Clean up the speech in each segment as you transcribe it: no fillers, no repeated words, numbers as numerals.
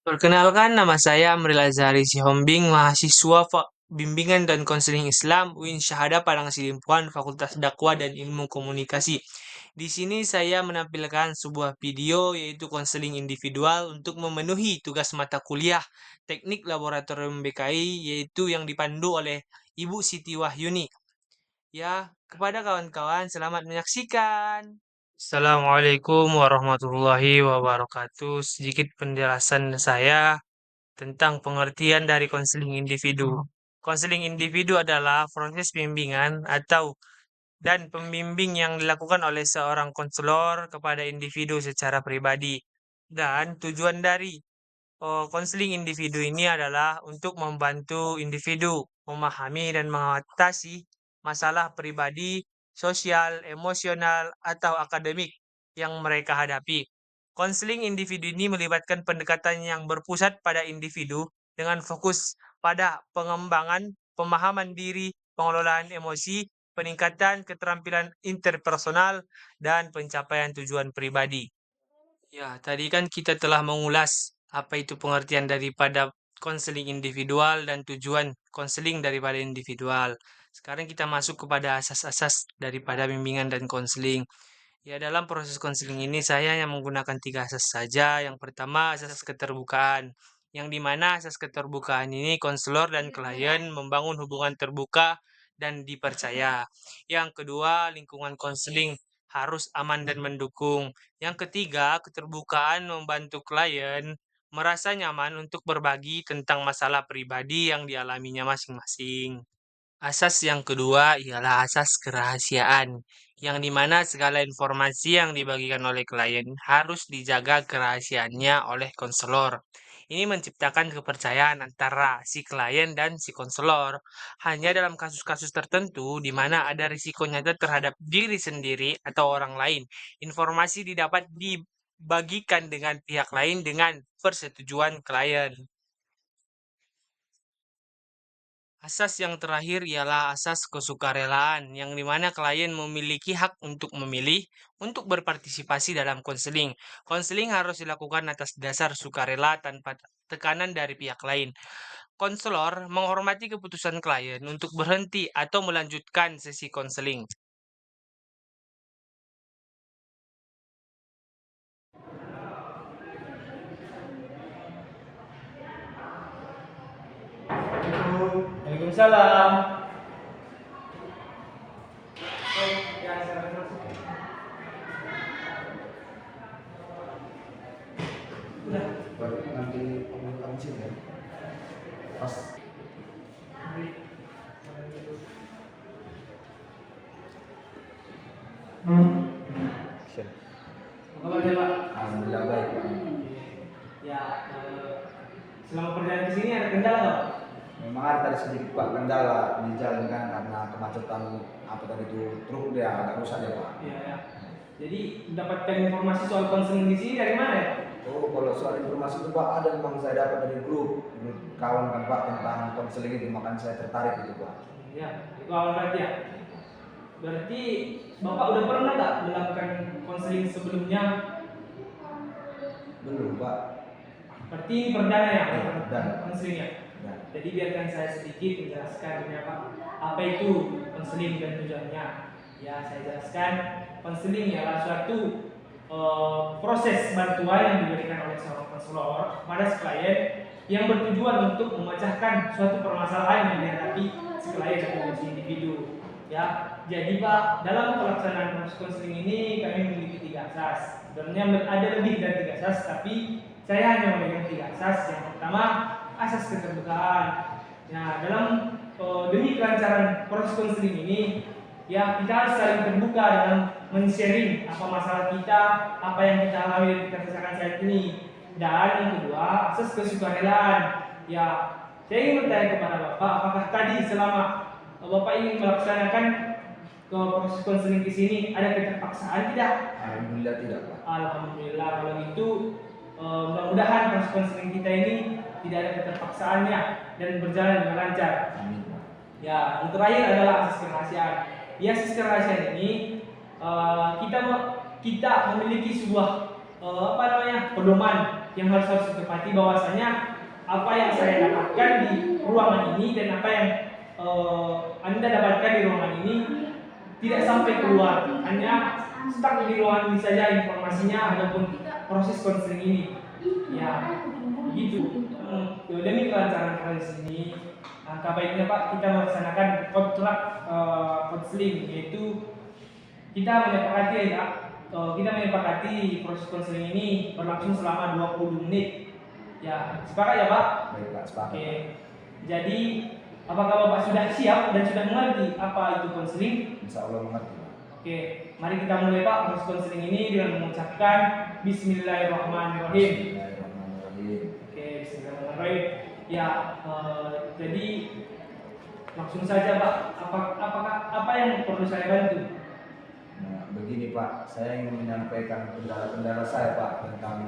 Perkenalkan, nama saya Amril Azhari Sihombing, mahasiswa Bimbingan dan Konseling Islam UIN Syahada Padang Sidimpuan, Fakultas Dakwah dan Ilmu Komunikasi. Di sini saya menampilkan sebuah video yaitu konseling individual untuk memenuhi tugas mata kuliah Teknik Laboratorium BKI yaitu yang dipandu oleh Ibu Siti Wahyuni. Ya, kepada kawan-kawan selamat menyaksikan. Assalamualaikum warahmatullahi wabarakatuh. Sedikit penjelasan saya tentang pengertian dari konseling individu. Konseling individu adalah proses bimbingan atau dan pembimbing yang dilakukan oleh seorang konselor kepada individu secara pribadi. Dan tujuan dari konseling individu ini adalah untuk membantu individu memahami dan mengatasi masalah pribadi, sosial, emosional, atau akademik yang mereka hadapi. Konseling individu ini melibatkan pendekatan yang berpusat pada individu dengan fokus pada pengembangan pemahaman diri, pengelolaan emosi, peningkatan keterampilan interpersonal, dan pencapaian tujuan pribadi. Ya, tadi kan kita telah mengulas apa itu pengertian daripada konseling individual dan tujuan konseling daripada individual. Sekarang kita masuk kepada asas-asas daripada bimbingan dan konseling. Ya, dalam proses konseling ini saya yang menggunakan tiga asas saja. Yang pertama, asas keterbukaan. Yang dimana asas keterbukaan ini konselor dan klien membangun hubungan terbuka dan dipercaya. Yang kedua, lingkungan konseling harus aman dan mendukung. Yang ketiga, keterbukaan membantu klien merasa nyaman untuk berbagi tentang masalah pribadi yang dialaminya masing-masing. Asas yang kedua ialah asas kerahasiaan, yang dimana segala informasi yang dibagikan oleh klien harus dijaga kerahasiaannya oleh konselor. Ini menciptakan kepercayaan antara si klien dan si konselor. Hanya dalam kasus-kasus tertentu di mana ada risiko nyata terhadap diri sendiri atau orang lain, informasi didapat dibagikan dengan pihak lain dengan persetujuan klien. Asas yang terakhir ialah asas kesukarelaan, yang dimana klien memiliki hak untuk memilih untuk berpartisipasi dalam konseling. Konseling harus dilakukan atas dasar sukarela tanpa tekanan dari pihak lain. Konselor menghormati keputusan klien untuk berhenti atau melanjutkan sesi konseling. Waalaikumsalam. Udah. Berarti nanti pembukaan sih ya. Pas. Action. Apa kabar Pak? Alhamdulillah baik Pak. Ya, selama perjalanan ke sini ada kendala nggak Pak? Memang ada sedikit Pak kendala di jalan kan karena kemacetan apa tadi itu truk dia agak rusak ya Pak. Iya ya. Jadi mendapatkan informasi soal konseling di sini dari mana ya Pak? Oh kalau soal informasi itu Pak ada memang saya dapat dari grup kawan kan Pak tentang konseling itu makanya saya tertarik itu Pak. Ya, itu awal berarti ya. Berarti Bapak udah pernah nggak melakukan konseling sebelumnya? Belum Pak. Berarti ini perdana ya, Perdana. konselingnya. Ya. Jadi biarkan saya sedikit menjelaskan apa itu konseling dan tujuannya. Ya, saya jelaskan. Konseling ialah suatu proses bantuan yang diberikan oleh seorang konselor kepada si klien yang bertujuan untuk memecahkan suatu permasalahan yang dihadapi si klien atau si individu. Ya, jadi Pak, dalam pelaksanaan proses konseling ini kami memiliki tiga asas. Sebenarnya ada lebih dari tiga asas, tapi saya hanya memegang tiga asas. Yang pertama, asas keterbukaan. Nah, dalam demi kelancaran proses konseling ini, ya kita harus saling terbuka dalam men-sharing apa masalah kita, apa yang kita alami dan kita rasakan saat ini. Dan yang kedua, asas kesukarelaan. Ya, saya ingin bertanya kepada Bapak, apakah tadi selama Bapak ingin melaksanakan ke proses konseling di sini ada keterpaksaan tidak? Alhamdulillah tidak Pak. Alhamdulillah kalau itu mudah-mudahan proses konseling kita ini tidak ada keterpaksaannya dan berjalan dengan lancar. Amin Pak. Ya, yang terakhir adalah asas kerahasiaan. Di asas kerahasiaan ini kita memiliki sebuah pedoman yang harus ditepati bahwasanya apa yang saya dapatkan di ruangan ini dan apa yang Anda dapatkan di ruangan ini tidak sampai keluar, hanya stuck di ruangan ini saja informasinya ataupun proses konseling ini. Ya, gitu. Demi kelancaran proses ini, angka baiknya Pak kita melaksanakan kontrak konseling, yaitu kita menyepakati proses konseling ini berlangsung selama 20 menit. Ya, sepakat ya Pak? Baik Pak, sepakat. Oke. Jadi, apakah Bapak sudah siap dan sudah mengerti apa itu konseling? Insya Allah mengerti Pak. Oke, mari kita mulai Pak proses konseling ini dengan mengucapkan Bismillahirrahmanirrahim. Bismillahirrahmanirrahim. Oke, Bismillahirrahmanirrahim. Ya, jadi langsung saja Pak. Apa yang perlu saya bantu? Nah, begini Pak, saya ingin menyampaikan kendala-kendala saya Pak tentang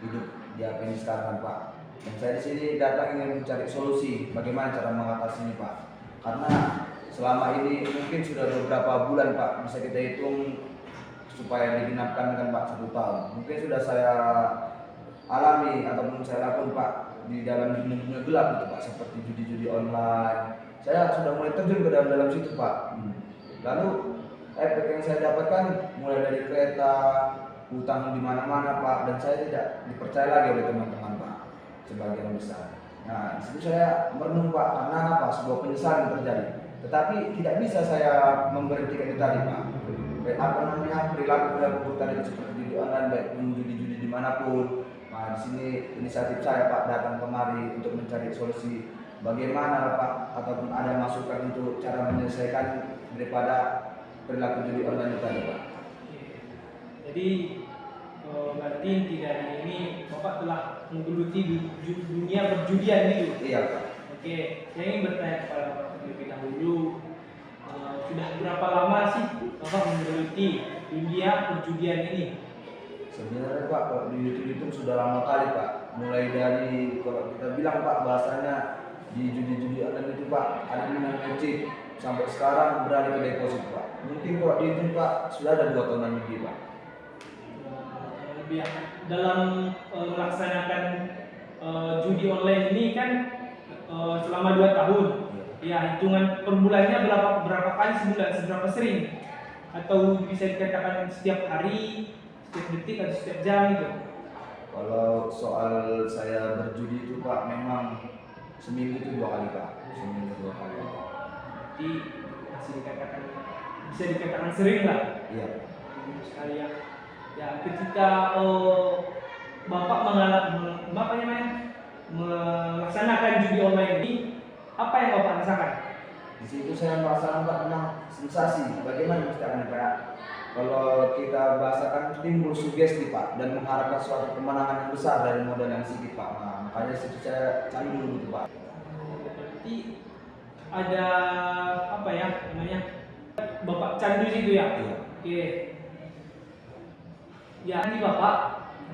hidup di apa ini sekarang Pak. Dan saya di sini datang ingin mencari solusi bagaimana cara mengatasinya Pak. Karena selama ini mungkin sudah beberapa bulan Pak, bisa kita hitung supaya digenapkan dengan Pak 1 tahun. Mungkin sudah saya alami ataupun saya lakukan Pak di dalam dunia gelap gitu Pak, seperti judi-judi online. Saya sudah mulai terjun ke dalam situ Pak. Lalu efek yang saya dapatkan mulai dari kereta, hutang di mana-mana Pak, dan saya tidak dipercaya lagi oleh teman-teman Pak sebagian besar. Nah, di situ saya merenung Pak, karena apa? Sebuah penyesalan terjadi. Tetapi tidak bisa saya memberhentikan itu tadi Pak. Apa namanya, perilaku tadi seperti judi online, baik judi-judi dimanapun. Nah, di sini inisiatif saya Pak datang kemari untuk mencari solusi bagaimana Pak, ataupun ada masukan untuk cara menyelesaikan daripada perilaku judi online itu tadi Pak. Jadi berarti inti dari ini Bapak telah menggeluti dunia perjudian itu. Iya Pak. Oke, saya ingin bertanya kepada Bapak terlebih dahulu, sudah berapa lama sih Bapak menggeluti dunia perjudian ini? Sebenarnya Pak, kalau di YouTube sudah lama kali Pak. Mulai dari, kalau kita bilang Pak bahasanya di judi-judi online itu Pak, ada yang namanya chip. Sampai sekarang beralih ke deposit Pak. Mungkin kalau dihitung Pak sudah ada 2 tahunan lebih Pak. Lebih ya. Dalam melaksanakan judi online ini kan selama 2 tahun. Ya, hitungan per bulannya berapa kali sebulan, seberapa sering? Atau bisa dikatakan setiap hari, setiap detik atau setiap jam gitu? Kalau soal saya berjudi itu Pak, memang seminggu itu 2 kali Pak. Seminggu 2 kali. Jadi bisa dikatakan sering lah. Iya. Sekali ya. Ya, ketika Bapak melaksanakan judi online ini, apa yang Bapak rasakan? Di situ saya merasakan Pak memang sensasi. Bagaimana mesti akan Pak? Kalau kita bahasakan timbul sugesti Pak, dan mengharapkan suatu kemenangan yang besar dari modal yang sedikit Pak. Nah, makanya situ saya candu gitu Pak. Berarti ada apa ya namanya, Bapak candu situ ya? Iya. Oke. Ya, ini Bapak,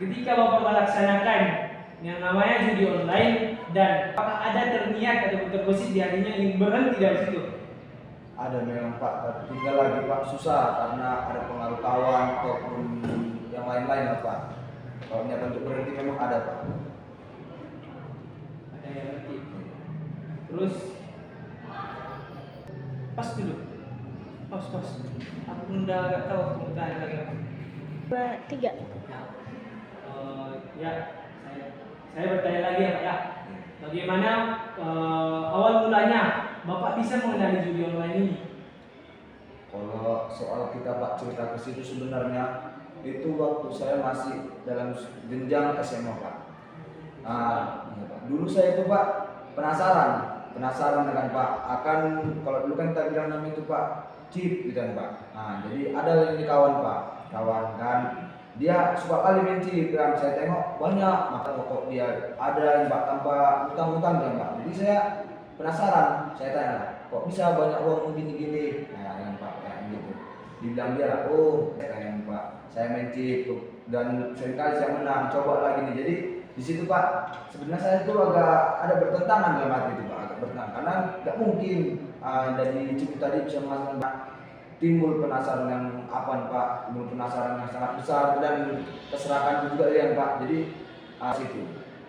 ketika Bapak melaksanakan yang namanya judi online, dan apakah ada terniat atau terbesit di hatinya ingin berhenti dari situ? Ada memang Pak, tapi tinggal lagi Pak susah karena ada pengaruh kawan ataupun yang lain-lain lah Pak. Kalau niat untuk berhenti memang ada Pak. Ada yang berhenti. Terus pas dulu. Pas. Aku udah gak tahu aku mau tanya lagi apa. 2, 3. Ya, saya bertanya lagi ya Pak ya. Bagaimana awal mulanya Bapak bisa mengenali judi online ini? Kalau soal kita Pak cerita ke situ sebenarnya itu waktu saya masih dalam jenjang SMA Pak. Nah, iya, Pak. Dulu saya itu Pak penasaran dengan Pak akan, kalau dulu kan kita bilang namanya itu Pak chip gitu kan Pak. Nah, jadi ada ini kawan kan dia suka kali main chip kan, saya tengok banyak maka kok dia ada yang Pak tanpa utang-utang kan Pak. Jadi saya penasaran, saya tanya kok bisa banyak uang gini-gini. Nah, yang Pak kayak gitu. Dibilang dia lah, oh kayak Pak, saya main chip dan seringkali saya menang, coba lagi nih. Jadi di situ Pak, sebenarnya saya itu agak ada bertentangan dalam hati itu Pak, agak bertentangan karena nggak mungkin dari chip tadi bisa menghasilkan. Timbul penasaran yang apa Pak, timbul penasaran yang sangat besar dan keserakan juga ya Pak. Jadi situ.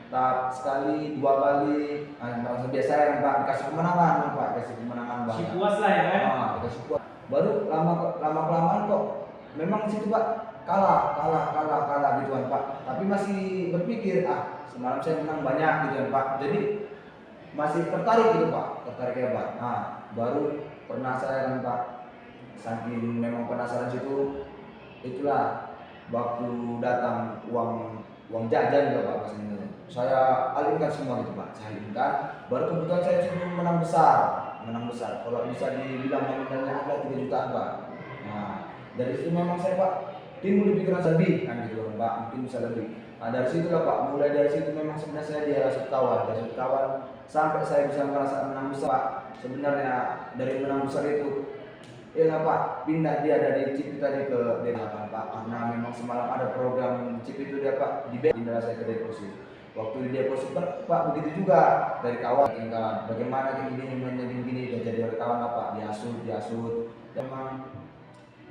Tak sekali, 2 kali, merasa biasa ya kan Pak, dikasih kemenangan Pak, dikasih kemenangan Si banyak. puas lah ya kan. Dikasih puas. Baru lama kelamaan kok, memang di situ Pak kalah gitu kan Pak. Tapi masih berpikir, semalam saya menang banyak gitu kan Pak. Jadi masih tertarik gitu Pak, tertarik ya Pak. Baru pernah saya kan Pak, saking memang penasaran situ, itulah waktu datang uang jajan gitu Pak pastinya. Saya alihkan semua gitu Pak, saya alihkan. Baru kebetulan saya sudah menang besar. Kalau bisa dibilang nominalnya ada 3 jutaan Pak. Nah dari situ memang saya Pak timbul di pikiran lebih kan gitu Pak, mungkin bisa lebih. Nah dari situ lah Pak, mulai dari situ memang sebenarnya saya dihasut kawan sampai saya bisa merasa menang besar Pak. Sebenarnya dari menang besar itu Pak, pindah dia dari chip tadi ke D8 Pak, karena memang semalam ada program chip itu dia Pak, pindah saya ke deposit. Waktu di deposit Pak begitu juga dari kawan, bagaimana gini udah jadi oleh kawan Pak, diasut. Memang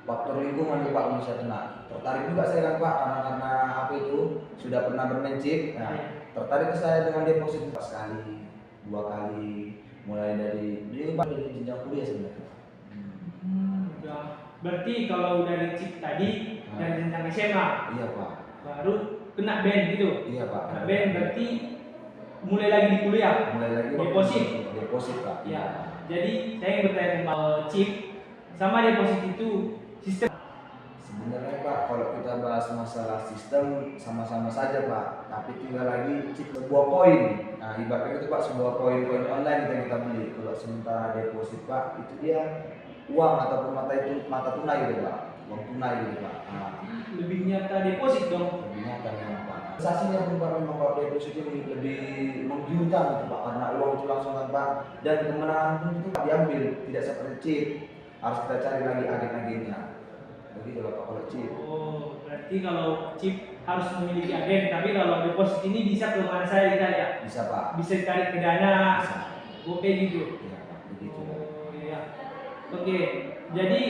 faktor lingkungan Pak bisa kena. Tertarik juga saya kan Pak, karena apa itu sudah pernah bermain chip. Nah, tertarik saya dengan deposit sekali, 2 kali, mulai dari Pak dari jenjang kuliah sebenarnya. Berarti kalau dari chip tadi dari jenjang SMA, iya Pak, baru kena ban gitu. Iya Pak. Kena ban berarti mulai lagi di kuliah. Mulai lagi deposit Pak. Iya. Jadi saya ingin bertanya tentang chip sama deposit itu sistem. Sebenarnya Pak, kalau kita bahas masalah sistem sama-sama saja Pak, tapi tinggal lagi chip sebuah koin. Nah ibaratnya itu Pak, sebuah koin online yang kita beli. Kalau sementara deposit Pak, itu dia uang ataupun mata tunai gitu Pak, uang tunai gitu Pak. Lebih nyata deposit dong. Lebih nyata memang Pak. Sensasinya pun Pak, memang kalau deposit ini lebih menggiurkan gitu Pak, karena uang itu langsung kan Pak, dan kemenangan pun itu diambil, tidak seperti chip, harus kita cari lagi agen-agennya. Begitu Pak kalau chip. Oh, berarti kalau chip harus memiliki agen, tapi kalau deposit ini bisa ke mana saya ditarik ya? Bisa Pak. Bisa ditarik ke Dana, Bisa. GoPay gitu. Iya Pak, begitu. Oh iya. Oke, jadi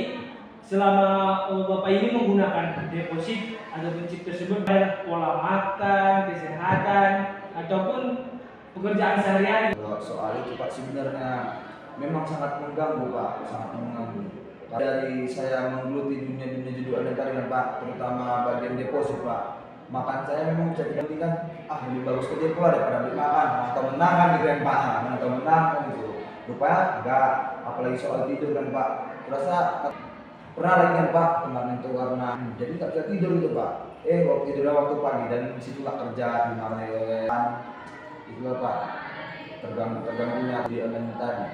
selama Bapak ini menggunakan deposit ataupun chip tersebut, baik pola makan, kesehatan, ataupun pekerjaan sehari-hari. Kalau soal itu Pak sebenarnya memang sangat mengganggu Pak, sangat mengganggu. Dari saya menggeluti dunia judi online tadi kan Pak, terutama bagian deposit Pak. Makan saya memang bisa dibandingkan, lebih bagus ke depo daripada beli makan, atau menang kan gitu kan Pak, atau menang kan gitu. Rupanya enggak, apalagi soal tidur kan Pak. Terasa pernah lagi kan Pak kemarin itu karena jadi tak bisa tidur gitu Pak. Waktu tidurnya waktu pagi dan disitulah kerja dimarahi oleh itu Pak, terganggunya di online tadi.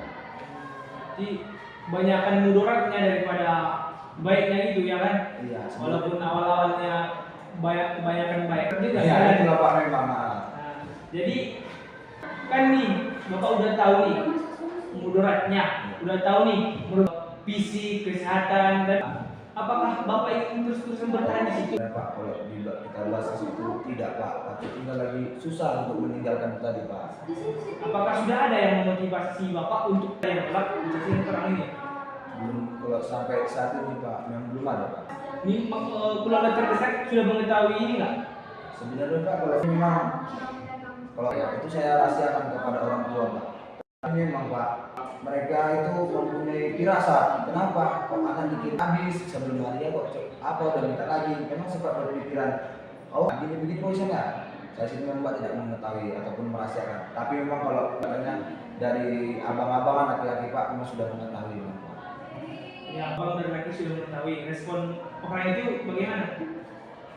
Jadi banyakkan mudaratnya daripada baiknya gitu ya kan? Iya. Walaupun awal-awalnya kebanyakan baik juga. Iya, itu Pak memang. Nah, jadi kan nih Bapak udah tahu nih mudaratnya, udah tahu nih fisik, kesehatan, dan apakah Bapak ingin terus-terusan bertahan di situ? Pak, kalau kita bahas di situ tidak Pak, tapi tinggal lagi susah untuk meninggalkan itu tadi Pak. Apakah sudah ada yang memotivasi Bapak untuk yang kelak menjadi terang ini? Belum, kalau sampai saat ini Pak, memang belum ada Pak. Ini keluarga terdesak sudah mengetahui ini nggak? Sebenarnya Pak, kalau ya itu saya rahasiakan kepada orang tua Pak. Tapi memang Pak, mereka itu mempunyai firasat. Kenapa? Kok akan dikit habis sebelum hari kok udah minta lagi. Memang sempat berpikiran, gini begitu misalnya. Saya sih memang Pak tidak mengetahui ataupun merahasiakan. Tapi memang kalau katanya dari abang-abangan laki-laki Pak memang sudah mengetahui Pak. Ya, abang dan laki sudah mengetahui. Respon orang itu bagaimana?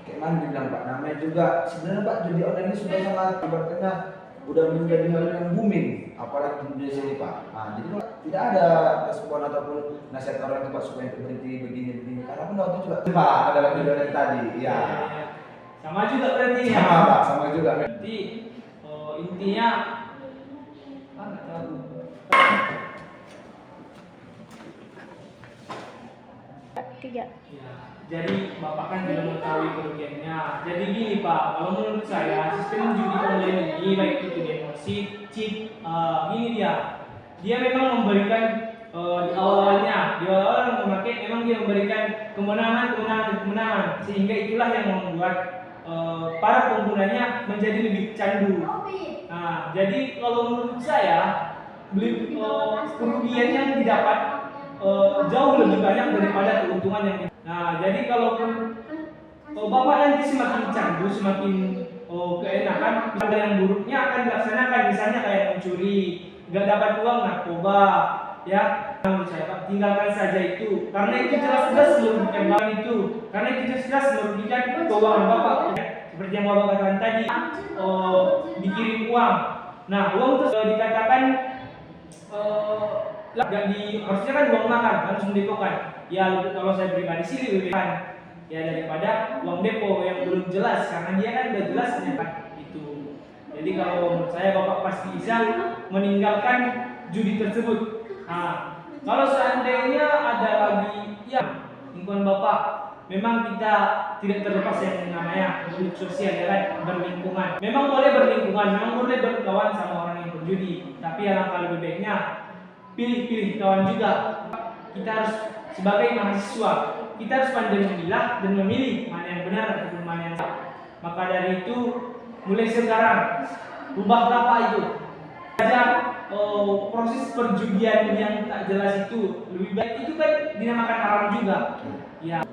Kayak mana dibilang Pak, namanya juga sebenarnya Pak judi online ini sudah sangat ibaratnya udah menjadi hal yang booming, apalagi di Indonesia ini Pak. Jadi Pak, tidak ada respon ataupun nasihat orang itu Pak supaya berhenti begini karena pun waktu juga Pak adalah judi online tadi, ya. Sama juga berarti ya. Sama Pak, sama juga. Berarti intinya nggak tahu. Tiga. Ya, jadi Bapak kan sudah mengetahui kerugiannya. Jadi gini Pak, kalau menurut saya sistem judi online ini baik itu deposit, chip, gini dia memang memberikan di awal-awalnya memang dia memberikan kemenangan sehingga itulah yang membuat para penggunanya menjadi lebih candu. Nah, jadi kalau menurut saya kerugian yang didapat jauh lebih banyak daripada keuntungan yang Nah, jadi kalau Bapak nanti semakin candu, semakin keenakan, hal yang buruknya akan dilaksanakan, misalnya kayak mencuri, nggak dapat uang, narkoba, ya. Menurut saya Pak, tinggalkan saja itu, karena itu jelas-jelas merugikan Bapak itu, karena itu jelas-jelas merugikan keuangan Bapak. Seperti yang Bapak katakan tadi, dikirim uang. Nah, uang itu dikatakan harusnya kan uang makan, harus mendepokan. Ya, kalau saya pribadi sih lebih baik ya daripada uang depo yang belum jelas, karena dia kan udah jelas kan itu. Jadi kalau menurut saya Bapak pasti bisa meninggalkan judi tersebut. Nah, kalau seandainya ada lagi ya lingkungan Bapak, memang kita tidak terlepas yang namanya hidup sosial ya kan, berlingkungan. Memang boleh berlingkungan, memang boleh berkawan sama orang yang berjudi, tapi alangkah lebih baiknya pilih-pilih kawan juga. Kita harus sebagai mahasiswa, kita harus pandai memilah dan memilih mana yang benar ataupun mana yang salah. Maka dari itu, mulai sekarang rubahlah Pak itu. Saja proses perjudian yang tak jelas itu lebih baik, itu kan dinamakan haram juga. Ya,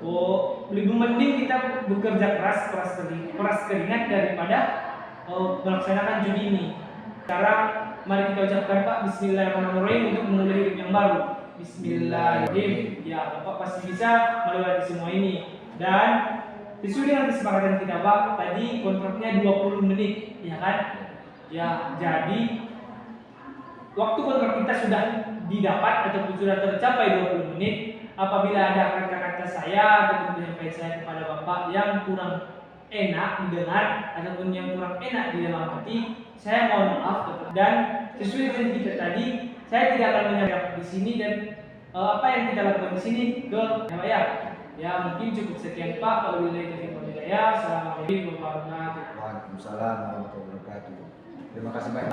lebih mending kita bekerja keras keringat daripada melaksanakan judi ini. Sekarang mari kita ucapkan Pak Bismillahirrahmanirrahim untuk memulai hidup yang baru. Bismillahirrahmanirrahim. Ya, Bapak pasti bisa melewati semua ini. Dan sesuai dengan kesepakatan kita Pak, tadi kontraknya 20 menit, ya kan? Ya, jadi waktu kontrak kita sudah didapat ataupun sudah tercapai 20 menit. Apabila ada kata-kata saya ataupun penyampaian saya kepada Bapak yang kurang enak didengar ataupun yang kurang enak di dalam hati, saya mohon maaf. Dan sesuai dengan kita tadi, saya tidak akan menyampaikan di sini dan apa yang kita lakukan di sini ke ya. Ya, mungkin cukup sekian Pak. Wabillahi taufiq wal hidayah. Assalamualaikum warahmatullahi wabarakatuh. Waalaikumsalam warahmatullahi wabarakatuh. Terima kasih banyak.